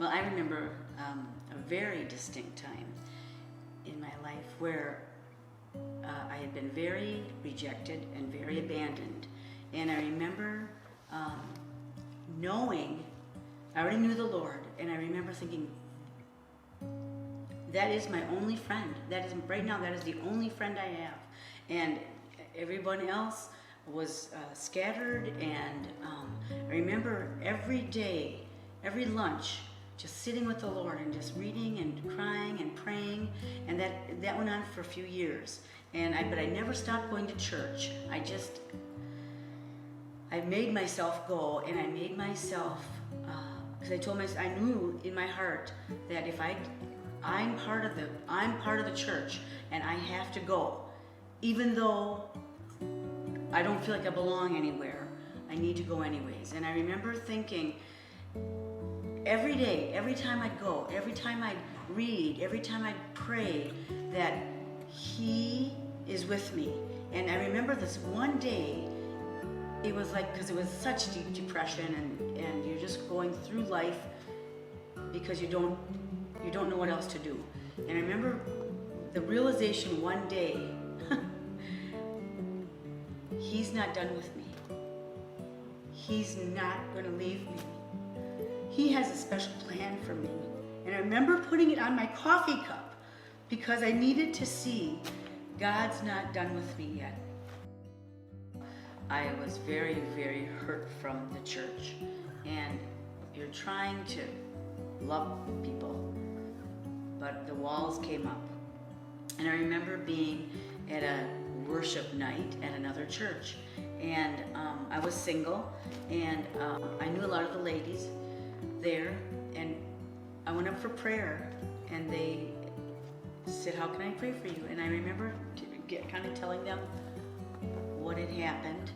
Well, I remember a very distinct time in my life where I had been very rejected and very abandoned. And I remember knowing, I already knew the Lord, and I remember thinking, that is my only friend. That is, right now, that is the only friend I have. And everyone else was scattered, and I remember every day, every lunch, just sitting with the Lord and just reading and crying and praying, and that went on for a few years. But I never stopped going to church. I made myself go, and I made myself, because I told myself, I knew in my heart that if I'm part of the church, and I have to go, even though I don't feel like I belong anywhere, I need to go anyways. And I remember thinking, every day, every time I'd go, every time I'd read, every time I'd pray, that He is with me. And I remember this one day, it was like, because it was such deep depression, and you're just going through life because you don't know what else to do. And I remember the realization one day, He's not done with me. He's not going to leave me. He has a special plan for me. And I remember putting it on my coffee cup because I needed to see God's not done with me yet. I was very, very hurt from the church. And you're trying to love people, but the walls came up. And I remember being at a worship night at another church. And I was single, and I knew a lot of the ladies there, and I went up for prayer, and they said, "How can I pray for you?" And I remember kind of telling them what had happened,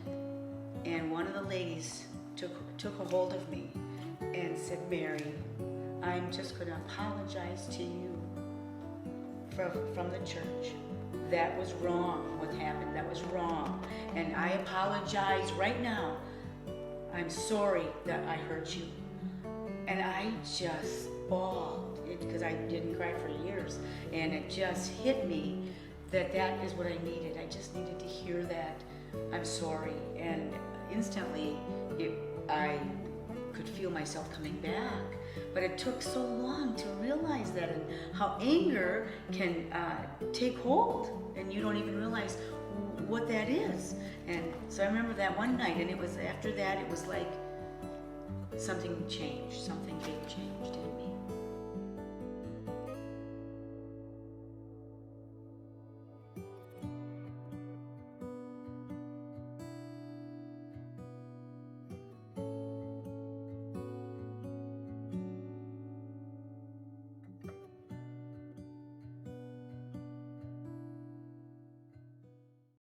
and one of the ladies took a hold of me and said, "Mary, I'm just going to apologize to you from the church. That was wrong, what happened, that was wrong, and I apologize right now. I'm sorry that I hurt you." And I just bawled, because I didn't cry for years, and it just hit me that is what I needed. I just needed to hear that I'm sorry, and instantly I could feel myself coming back. But it took so long to realize that, and how anger can take hold, and you don't even realize what that is. And so I remember that one night, and it was after that, it was like something changed, something big changed.